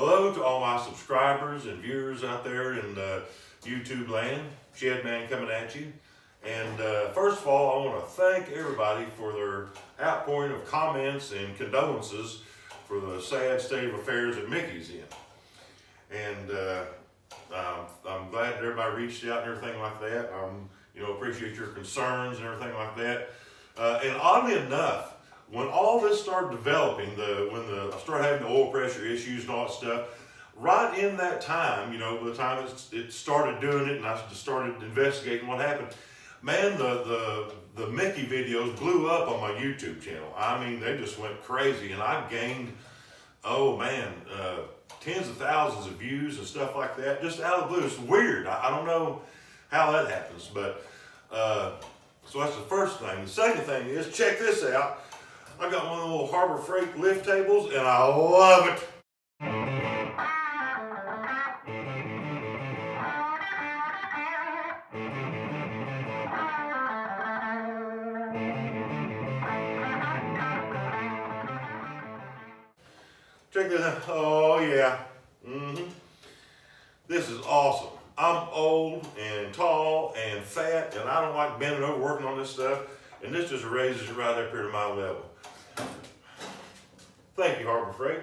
Hello to all my subscribers and viewers out there in YouTube land. Shedman coming at you. And first of all, I want to thank everybody for their outpouring of comments and condolences for the sad state of affairs that Mickey's in. And I'm glad that everybody reached out and everything like that. Appreciate your concerns and everything like that. And oddly enough, when all this started developing, I started having the oil pressure issues and all that stuff, right in that time, by the time it started doing it and I just started investigating what happened, man, the Mickey videos blew up on my YouTube channel. I mean, they just went crazy, and I gained, tens of thousands of views and stuff like that, just out of the blue. It's weird. I don't know how that happens, but so that's the first thing. The second thing is, check this out. I got one of the little Harbor Freight lift tables, and I love it. Check this out. Oh yeah. This is awesome. I'm old and tall and fat, and I don't like bending over working on this stuff. And this just raises it right up here to my level. Thank you, Harbor Freight.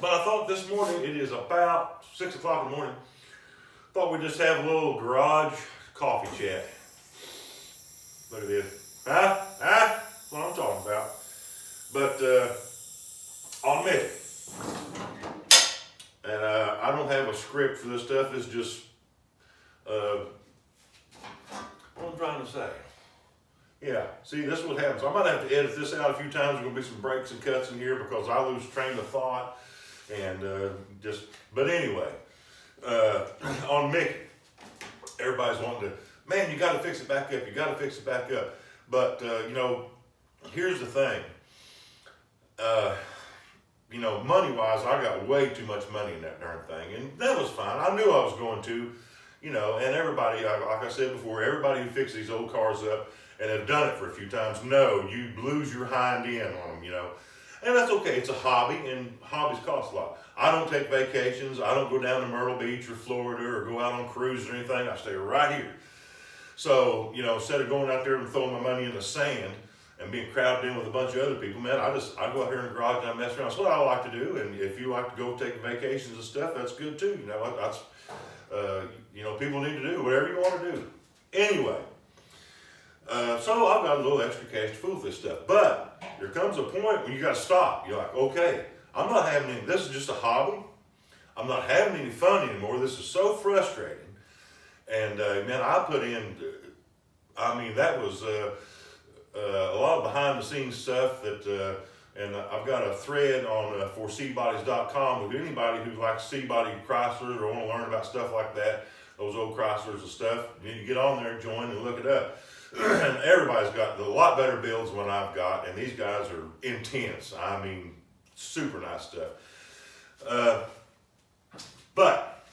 But I thought this morning, it is about 6 o'clock in the morning, thought we'd just have a little garage coffee chat. Look at this. That's what I'm talking about. But on Mickey. And I don't have a script for this stuff. It's just, what I'm trying to say. Yeah, see, this is what happens. I might have to edit this out a few times. There's going to be some breaks and cuts in here because I lose train of thought. And but anyway, on Mickey, everybody's wanting to, man, you got to fix it back up. You got to fix it back up. But, here's the thing. Money-wise, I got way too much money in that darn thing. And that was fine. I knew I was going to, and everybody, like I said before, everybody who fixes these old cars up and have done it for a few times, you lose your hind end on them, And that's okay. It's a hobby, and hobbies cost a lot. I don't take vacations. I don't go down to Myrtle Beach or Florida or go out on cruises or anything. I stay right here. So, instead of going out there and throwing my money in the sand and being crowded in with a bunch of other people, man, I go out here in the garage and I mess around. That's what I like to do. And if you like to go take vacations and stuff, that's good too. That's people need to do whatever you want to do. Anyway, so I've got a little extra cash to fool this stuff. But there comes a point when you got to stop. You're like, okay, I'm not having any, this is just a hobby. I'm not having any fun anymore. This is so frustrating. And man, I put in, that was a lot of behind the scenes stuff that, and I've got a thread on for Seabodies.com with anybody who likes Seabody Chryslers or want to learn about stuff like that, those old Chryslers and stuff. You need to get on there, join, and look it up. And everybody's got a lot better builds than what I've got, and these guys are intense. I mean, super nice stuff. But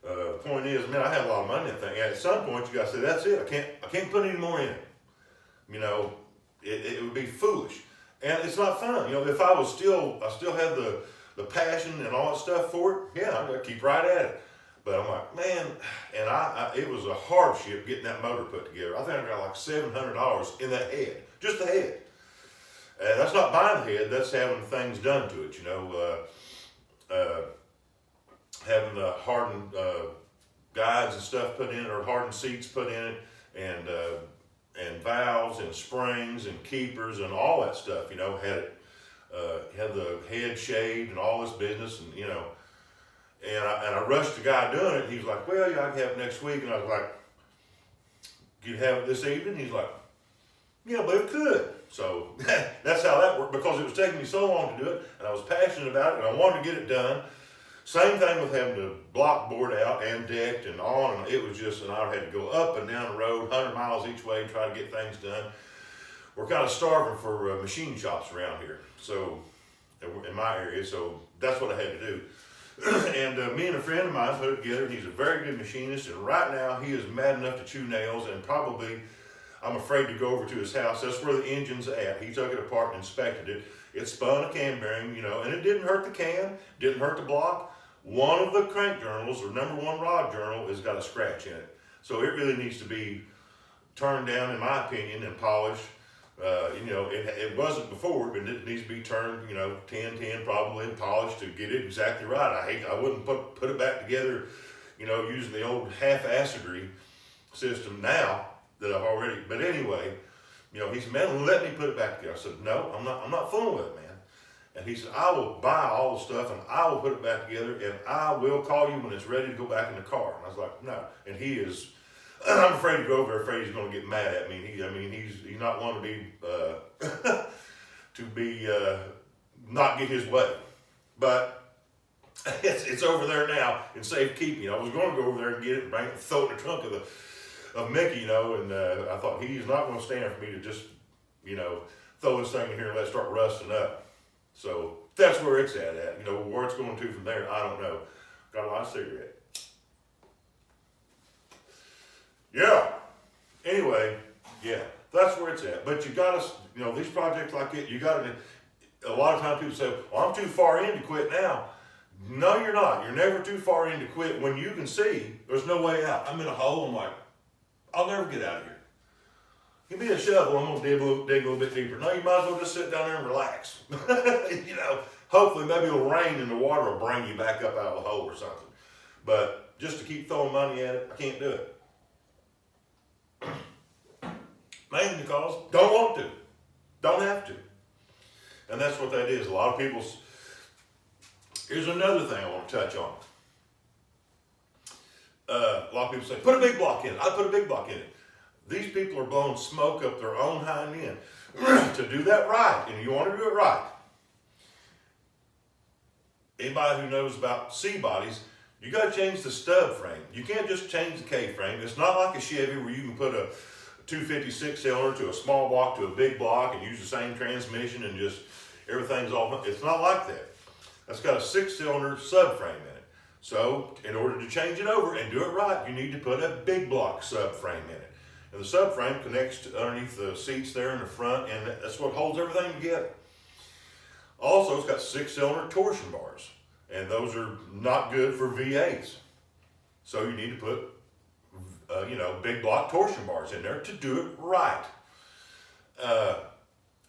the point is, man, I had a lot of money in that thing. And at some point, you got to say, that's it. I can't put any more in it. It would be foolish, and it's not fun. If I still had the passion and all that stuff for it, yeah, I'm gonna keep right at it. But I'm like, man, and it was a hardship getting that motor put together. I think I got like $700 in that head, just the head. And that's not buying the head, that's having things done to it, having the hardened guides and stuff put in it, or hardened seats put in it, and valves and springs and keepers and all that stuff, had the head shaved and all this business, and and I rushed the guy doing it. He was like, well, yeah, I can have it next week. And I was like, you have it this evening? He's like, yeah, but it could. So that's how that worked, because it was taking me so long to do it, and I was passionate about it, and I wanted to get it done. Same thing with having to block board out and decked and on, and it was just, and I had to go up and down the road, 100 miles each way, and try to get things done. We're kind of starving for machine shops around here, so in my area, so that's what I had to do. And me and a friend of mine put it together, and he's a very good machinist, and right now he is mad enough to chew nails, and probably I'm afraid to go over to his house. That's where the engine's at. He took it apart and inspected it. It spun a cam bearing, you know, and it didn't hurt the cam, didn't hurt the block. One of the crank journals, or number one rod journal, has got a scratch in it. So it really needs to be turned down, in my opinion, and polished. You know, it wasn't before, but it needs to be turned, you know, 10-10 probably, and polished to get it exactly right. I wouldn't put it back together, you know, using the old half-acidery system now that I've already, but anyway, you know, he said, man, let me put it back together. I said, no, I'm not fooling with it, man. And he said, I will buy all the stuff and I will put it back together and I will call you when it's ready to go back in the car. And I was like, no. And he is, I'm afraid to go over there, afraid he's going to get mad at me. He's not one to be, not get his way. But it's over there now in safekeeping. I was going to go over there and get it and bring it and throw it in the trunk of Mickey, you know, and I thought he's not going to stand for me to just, you know, throw this thing in here and let it start rusting up. So that's where it's at. You know, where it's going to from there, I don't know. Got a lot of cigarette. Yeah. Anyway, yeah, that's where it's at. But you got to, you know, these projects like it, you got to, a lot of times people say, well, I'm too far in to quit now. No, you're not. You're never too far in to quit when you can see there's no way out. I'm in a hole. I'm like, I'll never get out of here. Give me a shovel, I'm gonna dig a little bit deeper. No, you might as well just sit down there and relax. You know, hopefully maybe it'll rain and the water will bring you back up out of the hole or something. But just to keep throwing money at it, I can't do it. Mainly because don't want to, don't have to. And that's what that is. A lot of people's, here's another thing I want to touch on. A lot of people say, put a big block in it. I put a big block in it. These people are blowing smoke up their own hind end. To do that right, and you want to do it right. Anybody who knows about C bodies, you got to change the stub frame. You can't just change the K-frame. It's not like a Chevy where you can put a 256 cylinder to a small block to a big block and use the same transmission and just everything's all, it's not like that. That's got a 6-cylinder subframe in it. So in order to change it over and do it right, you need to put a big block subframe in it. And the subframe connects to underneath the seats there in the front, and that's what holds everything together. Also, it's got 6-cylinder torsion bars, and those are not good for V8s. So you need to put, you know, big block torsion bars in there to do it right.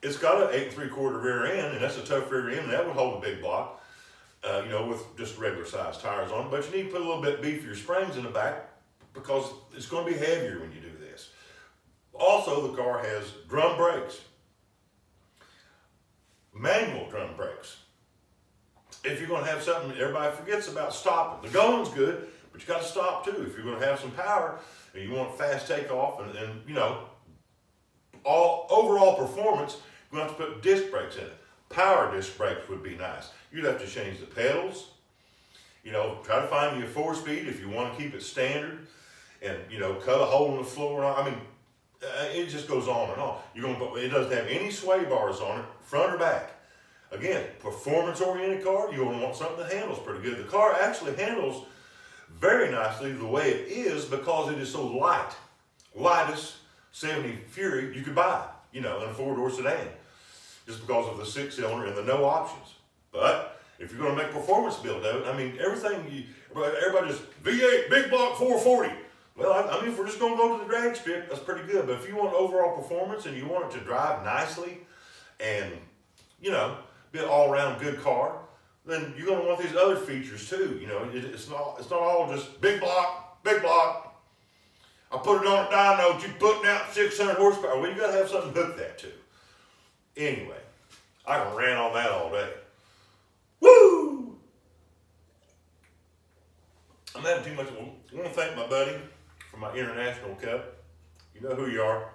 It's got an 8 3/4 rear end, and that's a tough rear end, and that would hold a big block, you know, with just regular size tires on it. But you need to put a little bit beefier springs in the back because it's going to be heavier when you do this. Also, the car has drum brakes, manual drum brakes. If you're going to have something, everybody forgets about stopping. The going's good, but you got to stop too. If you're going to have some power and you want fast takeoff and you know, all overall performance, you're going to have to put disc brakes in it. Power disc brakes would be nice. You'd have to change the pedals. You know, try to find you a 4-speed if you want to keep it standard, and you know, cut a hole in the floor. I mean, it just goes on and on. It doesn't have any sway bars on it, front or back. Again, performance-oriented car, you're going to want something that handles pretty good. The car actually handles very nicely the way it is because it is so light. Lightest 70 Fury you could buy, you know, in a 4-door sedan, just because of the 6-cylinder and the no options. But if you're going to make performance build of it, I mean, everybody just V8, big block 440. Well, I mean, if we're just going to go to the drag strip, that's pretty good. But if you want overall performance and you want it to drive nicely and, you know, be an all-around good car, then you're going to want these other features too. You know, it's not all just big block. I put it on a dyno, you putting out 600 horsepower. Well, you got to have something to hook that to. Anyway, I can rant on that all day. Woo! I'm having too much. I want to thank my buddy for my International Cup. You know who you are.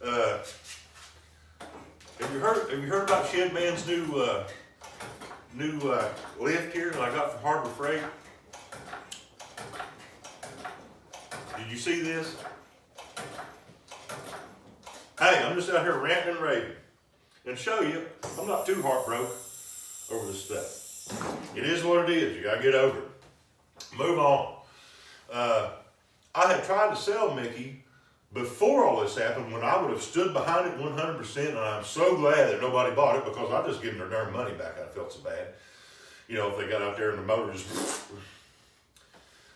Have you heard about Shedman's new lift here that I got from Harbor Freight? Did you see this? Hey, I'm just out here ranting and raving and show you I'm not too heartbroken over this stuff. It is what it is. You gotta get over it. Move on. I had tried to sell Mickey before all this happened, when I would have stood behind it 100%, and I'm so glad that nobody bought it because I just given their darn money back. I felt so bad. You know, if they got out there and the motor just...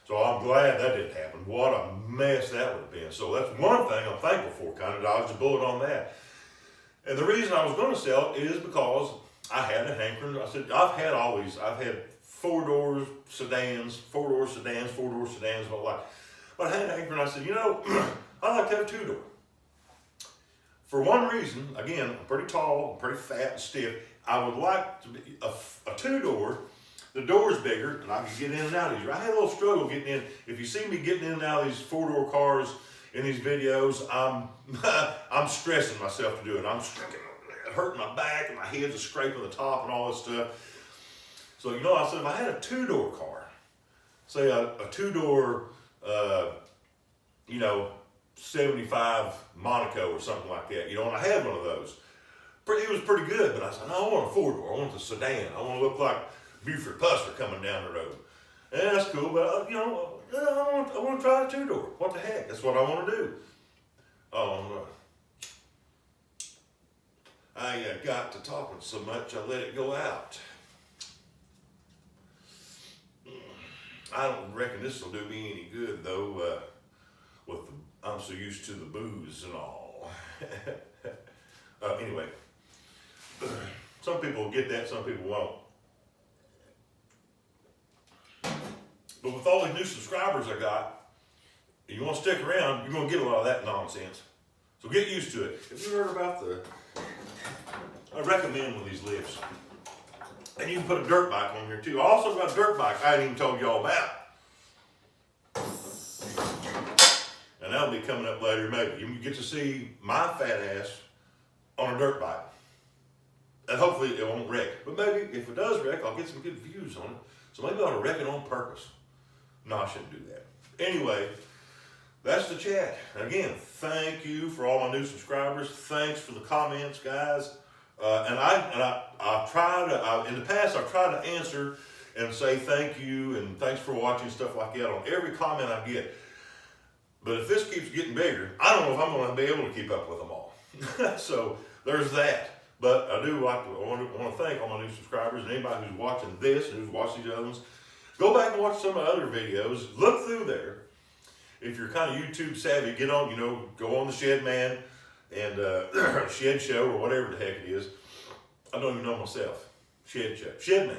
So I'm glad that didn't happen. What a mess that would have been. So that's one thing I'm thankful for, kind of dodged a bullet on that. And the reason I was going to sell it is because I had a hankering. I said, I've had four-door sedans, my life. But I had a hankering. I said, you know, I'd like to have a two-door. For one reason, again, I'm pretty tall, I'm pretty fat and stiff. I would like to be a two-door. The door's bigger, and I can get in and out of these. I had a little struggle getting in. If you see me getting in and out of these four-door cars in these videos, I'm stressing myself to do it. I'm hurting my back, and my head's a scraping the top and all this stuff. So, you know, I said, if I had a two-door car, say a two-door, 75 Monaco or something like that, you know, and I had one of those. It was pretty good, but I said, no, I want a four-door. I want the sedan. I want to look like Buford Puster coming down the road. And that's cool, but, I want to try a two-door. What the heck? That's what I want to do. I got to talking so much, I let it go out. I don't reckon this will do me any good, though, I'm so used to the booze and all. Anyway, some people will get that, some people won't. But with all these new subscribers I got, and you want to stick around, you're going to get a lot of that nonsense. So get used to it. Have you heard about I recommend one of these lifts. And you can put a dirt bike on here too. I also got a dirt bike I hadn't even told y'all about. And that'll be coming up later, maybe. You get to see my fat ass on a dirt bike. And hopefully it won't wreck. But maybe if it does wreck, I'll get some good views on it. So maybe I ought to wreck it on purpose. No, I shouldn't do that. Anyway, that's the chat. Again, thank you for all my new subscribers. Thanks for the comments, guys. And I've tried, in the past, I've tried to answer and say thank you and thanks for watching, stuff like that on every comment I get. But if this keeps getting bigger, I don't know if I'm going to be able to keep up with them all. So there's that. But I want to thank all my new subscribers and anybody who's watching this and who's watched these other ones. Go back and watch some of my other videos. Look through there. If you're kind of YouTube savvy, get on, go on the Shed Man and Shed Show or whatever the heck it is. I don't even know myself. Shed Show. Shed Man.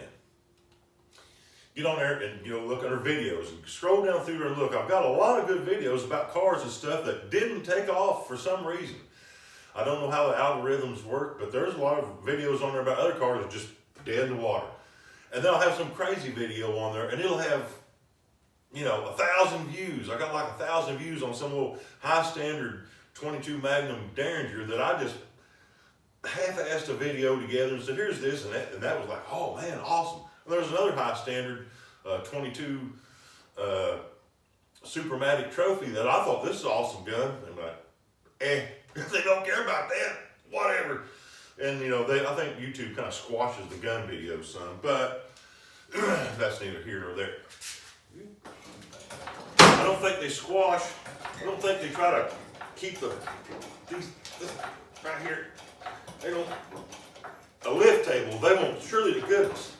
Get on there and look at our videos and scroll down through there and look. I've got a lot of good videos about cars and stuff that didn't take off for some reason. I don't know how the algorithms work, but there's a lot of videos on there about other cars that just dead in the water. And then I'll have some crazy video on there, and it'll have, 1,000 views. I got like 1,000 views on some little high standard 22 Magnum Derringer that I just half-assed a video together and said, here's this and that was like, oh man, awesome. And there's another high standard 22 Supermatic Trophy that I thought, this is an awesome gun. And I'm like, they don't care about that, whatever. And I think YouTube kind of squashes the gun videos some, but that's neither here nor there. I don't think they squash. I don't think they try to keep this right here. They don't. A lift table. They won't. Surely to goodness,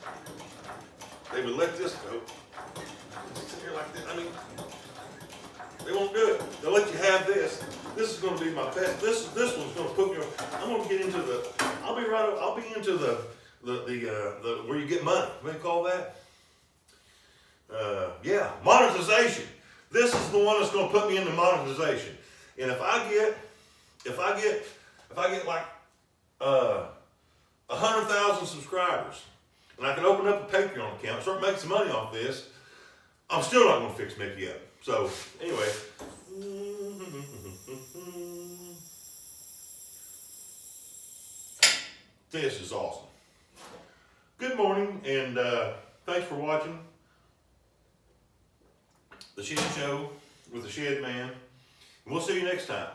they would let this go. Sit here like this. I mean, they won't do it. They'll let you have this. This is going to be my best. This one's going to put me. I'm going to get into the. I'll be into the where you get money. What do you call that? Yeah, monetization. This is the one that's going to put me into monetization. And if I get like 100,000 subscribers, and I can open up a Patreon account and start making some money off this, I'm still not going to fix Mickey up. So anyway. This is awesome. Good morning, and thanks for watching The Shed Show with the Shed Man. We'll see you next time.